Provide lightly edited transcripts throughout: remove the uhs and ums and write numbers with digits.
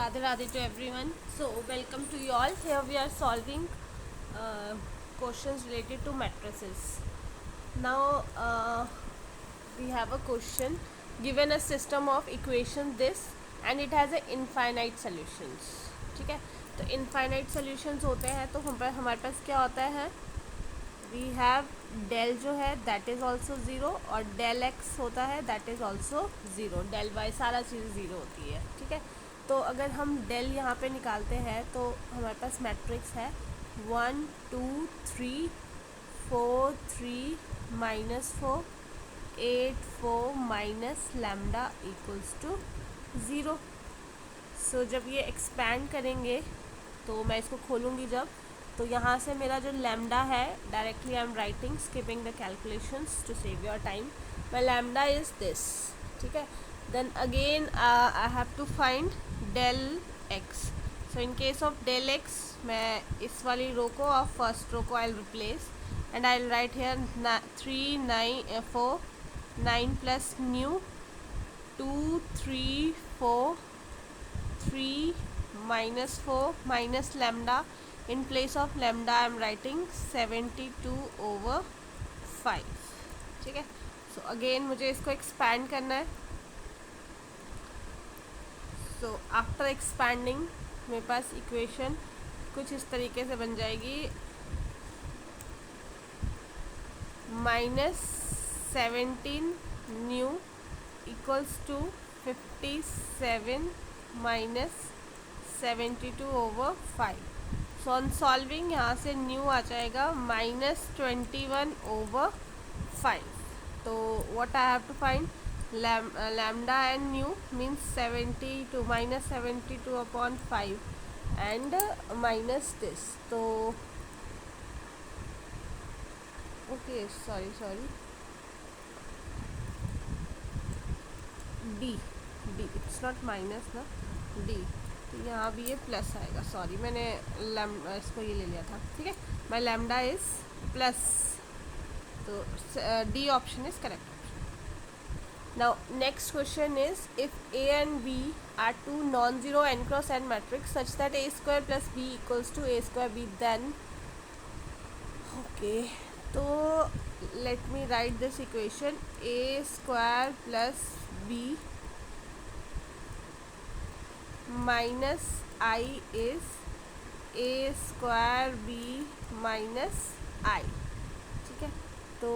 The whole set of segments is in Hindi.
Radhe Radhe to everyone. So welcome to you all. Here we are solving questions related to matrices. Now we have a question given a system of equation this and it has a infinite solutions. ठीक है, तो infinite solutions होते हैं तो हमारे पास क्या होता है, वी हैव डेल जो है दैट इज़ ऑल्सो ज़ीरो और डेल एक्स होता है that is also zero, del Y सारा चीज़ ज़ीरो होती है. ठीक है, तो अगर हम डेल यहाँ पे निकालते हैं तो हमारे पास मैट्रिक्स है 1 2 3 4 3 -4 8 4 minus lambda equals to zero. So जब ये एक्सपैंड करेंगे तो मैं इसको खोलूँगी जब, तो यहाँ से मेरा जो लैम्डा है directly I am writing skipping the calculations to save your time. My lambda is this. ठीक है, then again I have to find del X. So in case of del X मैं इस वाली रो को और फर्स्ट रो को I replace and I write here 3 9 4 9 plus new 2 3 4 3 -4 minus lambda. In place of lambda I am writing 72/5. ठीक है, सो अगेन मुझे इसको एक्सपैंड करना है. सो आफ्टर एक्सपैंडिंग मेरे पास इक्वेशन कुछ इस तरीके से बन जाएगी. -17 nu equals to 57 -72/5. So on solving यहाँ से न्यू आ जाएगा -21/5. तो what I have to find lambda and nu means 72 -72/5 and minus this. तो okay sorry D it's not minus ना, डी. तो यहाँ भी ये प्लस आएगा. सॉरी मैंने इसको ये ले लिया था. ठीक है, माई लैम्डा इज प्लस. तो D option is correct. Now next question is if A and B are two non zero n cross n matrix such that a square plus b equals to a square b, then okay. तो let me write this equation. a square plus b minus I is a square b minus I. ठीक है, तो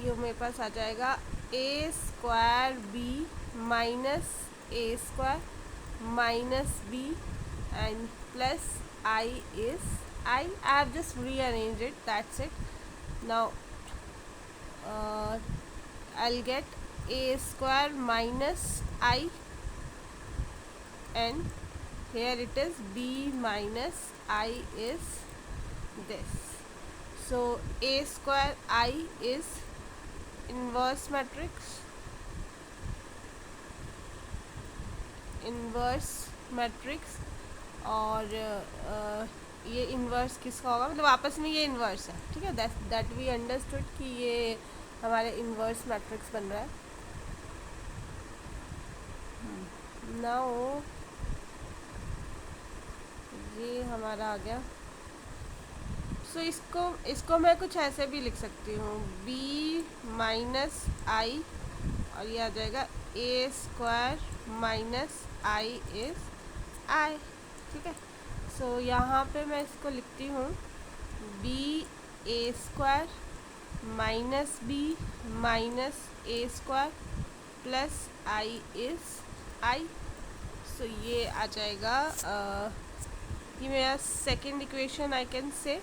ये मेरे पास आ जाएगा a square b minus a square minus b and plus I is I have just rearranged it, that's it. Now I'll get a square minus I and here it is b minus I is this. So a square I is inverse matrix और ये इन्वर्स किसका होगा, मतलब आपस में ये इन्वर्स है. ठीक है, दैट वी अंडरस्टूड कि ये हमारे इन्वर्स मैट्रिक्स बन रहा है. नाउ ये हमारा आ गया. सो इसको मैं कुछ ऐसे भी लिख सकती हूँ, b माइनस आई और ये आ जाएगा a square minus I is आई. ठीक है, सो यहाँ पे मैं इसको लिखती हूँ b a square minus b minus a square plus I is I. So ये आ जाएगा ये मेरा second equation I can say.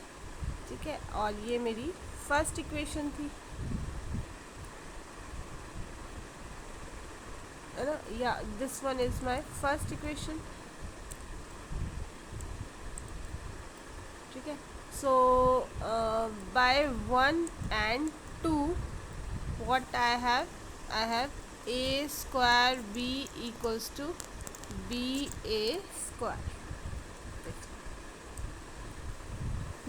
ठीक है, और ये मेरी फर्स्ट इक्वेशन थी, है ना. या this one is my first equation. ठीक है, सो bye 1 and 2 what I have a square b equals to b a square.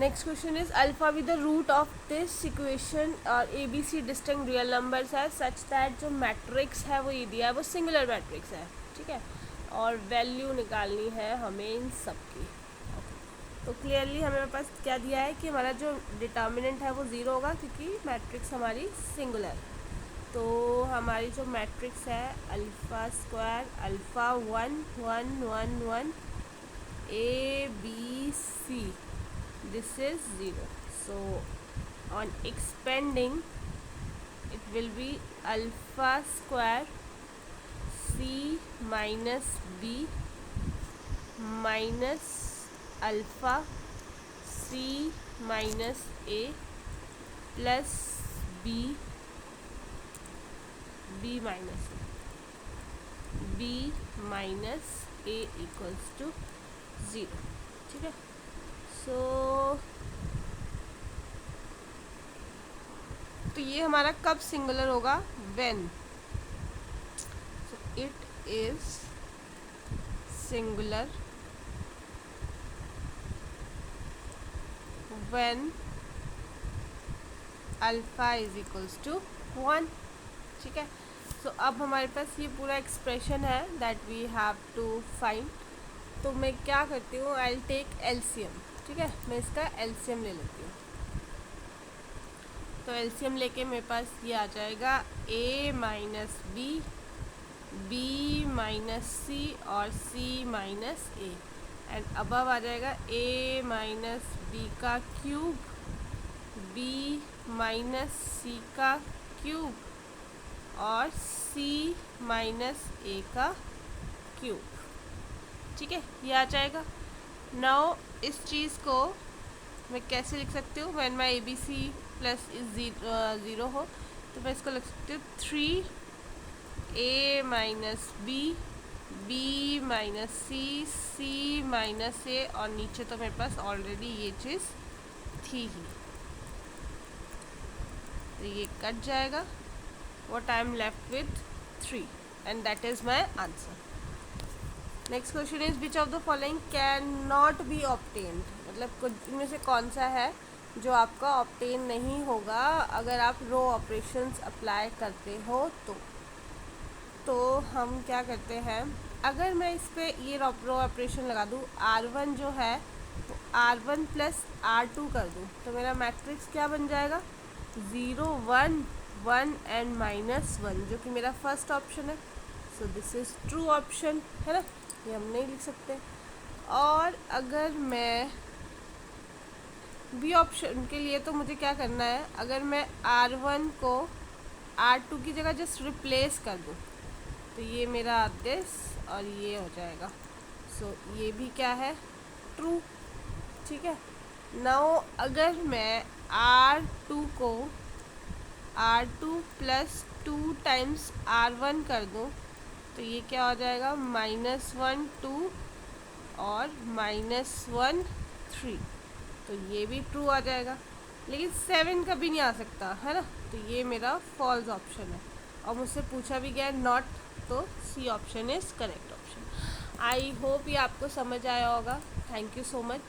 Next question is alpha with the root of this equation और ABC distinct real numbers है such that जो मैट्रिक्स है वो ये दिया है वो सिंगुलर मैट्रिक्स है. ठीक है, और वैल्यू निकालनी है हमें इन सब की। तो क्लियरली हमें पास क्या दिया है कि हमारा जो डिटर्मिनेंट है वो ज़ीरो होगा क्योंकि मैट्रिक्स हमारी सिंगुलर। तो हमारी जो मैट्रिक्स है alpha square alpha 1 1 1 1 A B C, this is 0. So on expanding it will be alpha square C minus B minus alpha C minus A plus B minus B minus A equals to 0। ठीक है। तो ये हमारा कब सिंगुलर होगा? When it is singular when alpha is equals to 1। ठीक है। सो अब हमारे पास ये पूरा एक्सप्रेशन है that we have to find. तो मैं क्या करती हूँ, आई विल टेक एलसीएम। ठीक है, मैं इसका एलसीएम ले लेती हूँ। तो एलसीएम लेके मेरे पास ये आ जाएगा a minus B, B minus C और c minus A, and above आ जाएगा a माइनस बी का क्यूब, b माइनस सी का क्यूब और c माइनस ए का क्यूब। ठीक है, ये आ जाएगा। नाउ इस चीज़ को मैं कैसे लिख सकती हूँ? When my ABC plus is zero हो तो मैं इसको लिख सकती हूँ 3a minus B, B minus C, C minus A, और नीचे तो मेरे पास ऑलरेडी ये चीज़ थी ही, तो ये कट जाएगा। What I am left with 3 and that is my answer. Next question is which of the following can not be obtained, मतलब कुछ इनमें से कौन सा है जो आपका ऑब्टेन नहीं होगा अगर आप रो ऑपरेशंस अप्लाई करते हो। तो हम क्या करते हैं, अगर मैं इस पर ये रो ऑपरेशन लगा दूँ, R1 जो है तो R1 प्लस R2 कर दूँ तो मेरा मैट्रिक्स क्या बन जाएगा? 0 1 1 एंड -1, जो कि मेरा फर्स्ट ऑप्शन है। So this is true option, है ना, ये हम नहीं लिख सकते। और अगर मैं बी ऑप्शन के लिए तो मुझे क्या करना है, अगर मैं R1 को R2 की जगह जस्ट रिप्लेस कर दूँ तो ये मेरा दिस और ये हो जाएगा। सो ये भी क्या है? ट्रू। ठीक है। नाउ अगर मैं R2 को R2 प्लस 2 टाइम्स R1 कर दूँ तो ये क्या हो जाएगा? -1 2 और -1 3, तो ये भी ट्रू आ जाएगा। लेकिन 7 कभी नहीं आ सकता, है ना, तो ये मेरा फॉल्स ऑप्शन है। और मुझसे पूछा भी गया नॉट, तो C option is correct option. I hope ये आपको समझ आया होगा। Thank you so much.